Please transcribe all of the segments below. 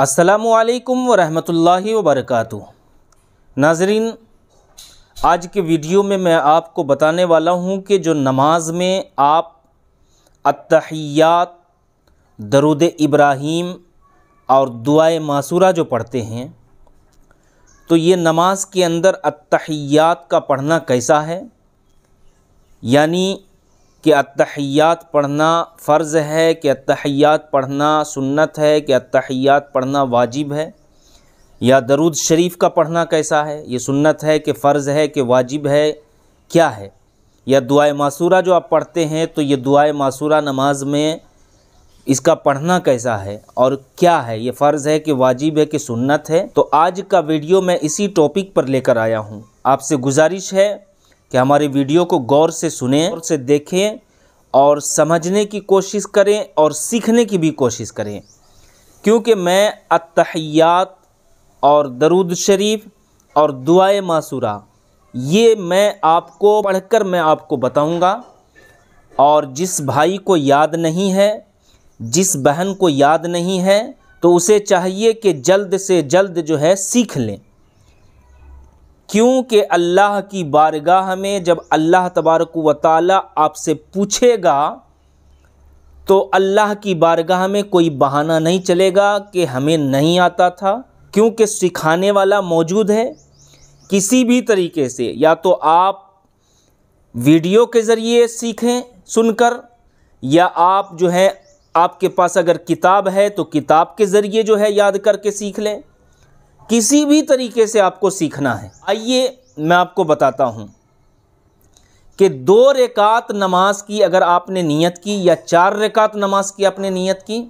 अस्सलामुअलैकुम वरहमतुल्लाहि वबरकातुहू। नाज़रीन, आज के वीडियो में मैं आपको बताने वाला हूँ कि जो नमाज में आप अत्तहियात, दरूद इब्राहीम और दुआए मासूरा जो पढ़ते हैं, तो ये नमाज के अंदर अत्तहियात का पढ़ना कैसा है, यानी कि अत्तहियात पढ़ना फ़र्ज़ है कि अत्तहियात पढ़ना सुन्नत है कि अत्तहियात पढ़ना वाजिब है, या दरूद शरीफ का पढ़ना कैसा है, ये सुन्नत है कि फ़र्ज़ है कि वाजिब है, क्या है। या दुआए मासूरा जो आप पढ़ते हैं, तो ये दुआए मासूरा नमाज में इसका पढ़ना कैसा है और क्या है, ये फ़र्ज़ है कि वाजिब है कि सुन्नत है। तो आज का वीडियो मैं इसी टॉपिक पर लेकर आया हूँ। आपसे गुजारिश है कि हमारे वीडियो को गौर से सुनें, गौर से देखें और समझने की कोशिश करें और सीखने की भी कोशिश करें, क्योंकि मैं अत्तहियात और दरूद शरीफ और दुआए मासूरा ये मैं आपको पढ़कर मैं आपको बताऊंगा। और जिस भाई को याद नहीं है, जिस बहन को याद नहीं है, तो उसे चाहिए कि जल्द से जल्द जो है सीख लें, क्योंकि अल्लाह की बारगाह में जब अल्लाह तबारक व तआला आपसे पूछेगा, तो अल्लाह की बारगाह में कोई बहाना नहीं चलेगा कि हमें नहीं आता था, क्योंकि सिखाने वाला मौजूद है। किसी भी तरीके से, या तो आप वीडियो के ज़रिए सीखें सुनकर, या आप जो है आपके पास अगर किताब है तो किताब के ज़रिए जो है याद करके सीख लें। किसी भी तरीके से आपको सीखना है। आइए मैं आपको बताता हूँ कि 2 रकात नमाज की अगर आपने नियत की, या 4 रकात नमाज की आपने नियत की,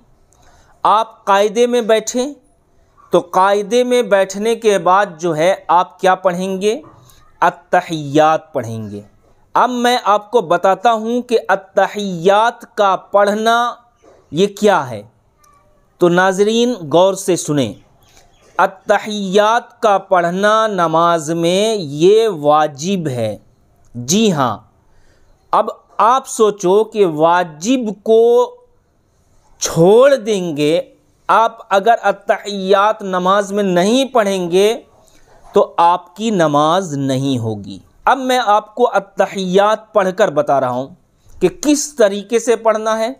आप कायदे में बैठें, तो कायदे में बैठने के बाद जो है आप क्या पढ़ेंगे, अत्तहियात पढ़ेंगे। अब मैं आपको बताता हूँ कि अत्तहियात का पढ़ना ये क्या है। तो नाज़रीन गौर से सुनें, अत्तहियात का पढ़ना नमाज में ये वाजिब है। जी हाँ, अब आप सोचो कि वाजिब को छोड़ देंगे, आप अगर अत्तहियात नमाज में नहीं पढ़ेंगे तो आपकी नमाज नहीं होगी। अब मैं आपको अत्तहियात पढ़कर बता रहा हूँ कि किस तरीके से पढ़ना है,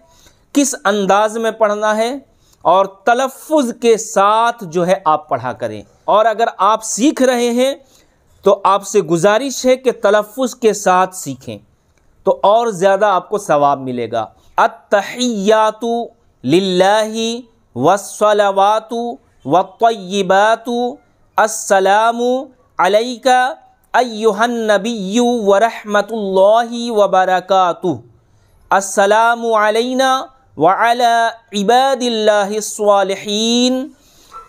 किस अंदाज में पढ़ना है, और तलफ़्फ़ुज़ के साथ जो है आप पढ़ा करें। और अगर आप सीख रहे हैं तो आपसे गुजारिश है कि तलफ़्फ़ुज़ के साथ सीखें, तो और ज़्यादा आपको सवाब मिलेगा। अत्तहियातु लिल्लाहि वस्सलावातु वत्तय्यिबातु अस्सलामु अलैका अय्युहन नबिय्यु व रहमतुल्लाहि व बरकातुहू अस्सलामु अलैना व अला इबादिल्लाहिस सालिहीन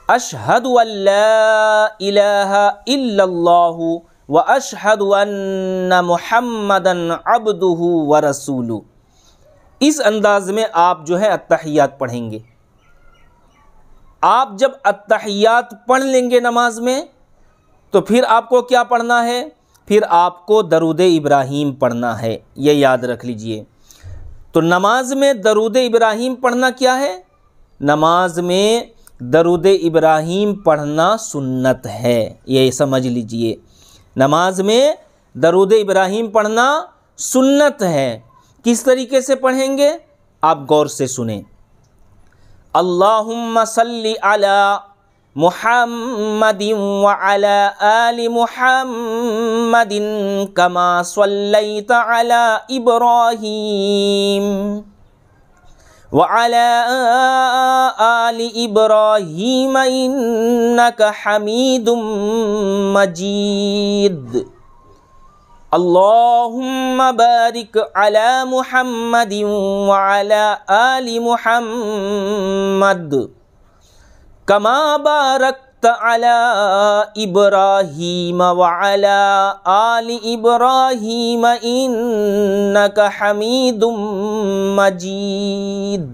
अशहदु अल्ला इलाहा इल्लल्लाहु व अशहदु अन्ना मुहम्मदन अब्दुहु व रसूलुहु। इस अंदाज में आप जो है अत्तहियात पढ़ेंगे। आप जब अत्तहियात पढ़ लेंगे नमाज में, तो फिर आपको क्या पढ़ना है, फिर आपको दरूद इब्राहीम पढ़ना है। ये याद रख लीजिए। तो नमाज में दरूद इब्राहीम पढ़ना क्या है, नमाज में दरूद इब्राहीम पढ़ना सुन्नत है, ये समझ लीजिए। नमाज में दरूद इब्राहीम पढ़ना सुन्नत है। किस तरीके से पढ़ेंगे, आप गौर से सुने। अल्लाहुम्मा सल्ली अला मुहम्मदिन व अला आलि मुहम्मदिन कमा सल्लैता अला इब्राहीम व अला आलि इब्राहीम इन्नका हमीदुम मजीद। अल्लाहुम्मा बारिक अला मुहम्मदिन व अला आलि मुहम्मद कमा बारकत अला इब्राहीम व अला आलि इब्राहीम इन्नका हमीदुम मजीद।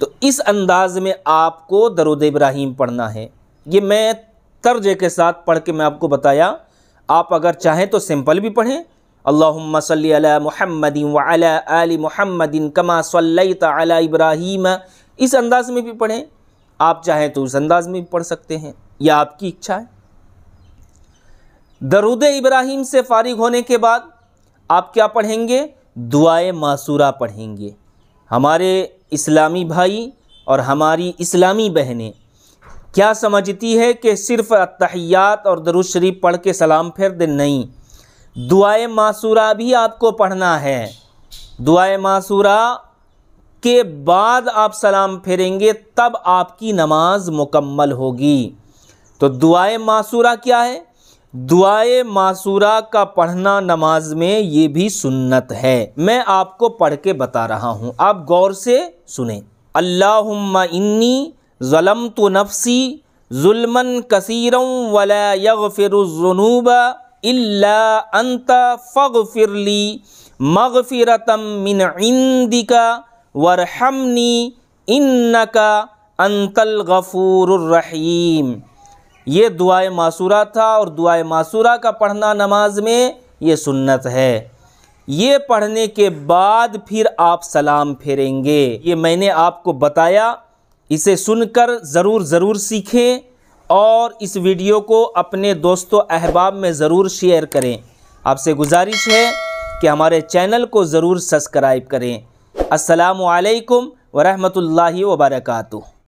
तो इस अंदाज में आपको दरूद इब्राहीम पढ़ना है। ये मैं तर्ज के साथ पढ़ के मैं आपको बताया। आप अगर चाहें तो सिंपल भी पढ़ें, अल्लाहुम्मा सल्ली अला मुहम्मदिन व अला आलि मुहम्मदिन कमा सल्लैता अला इब्राहीम, इस अंदाज में भी पढ़ें। आप चाहें तो उस अंदाज में भी पढ़ सकते हैं, यह आपकी इच्छा है। दरूद इब्राहिम से फारिग होने के बाद आप क्या पढ़ेंगे? दुआए मासूरा पढ़ेंगे। हमारे इस्लामी भाई और हमारी इस्लामी बहनें क्या समझती है कि सिर्फ़ अत्तहियात और दरूद शरीफ पढ़ के सलाम फेर दे? नहीं, दुआए मासूरा भी आपको पढ़ना है। दुआए मासूरा के बाद आप सलाम फेरेंगे, तब आपकी नमाज मुकम्मल होगी। तो दुआए मासूरा क्या है? दुआए मासूरा का पढ़ना नमाज में ये भी सुन्नत है। मैं आपको पढ़ के बता रहा हूँ, आप गौर से सुने। अल्लाहुम्मा इन्नी ज़लमतु नफ्सी ज़ुल्मन कसीरन वला यग़फिरुज़्ज़ुनूब इल्ला अंता फ़ग़फ़िरली मग़फ़िरतम मिन इंदिका वरहमनी इन्नका अंतल गफ़ूरुर रहीम। ये दुआए मासूरा था और दुआए मासूरा का पढ़ना नमाज में ये सुन्नत है। ये पढ़ने के बाद फिर आप सलाम फेरेंगे। ये मैंने आपको बताया, इसे सुनकर ज़रूर सीखें और इस वीडियो को अपने दोस्तों अहबाब में ज़रूर शेयर करें। आपसे गुजारिश है कि हमारे चैनल को ज़रूर सब्सक्राइब करें। अस्सलामु अलैकुम व रहमतुल्लाहि व बरकातुहू।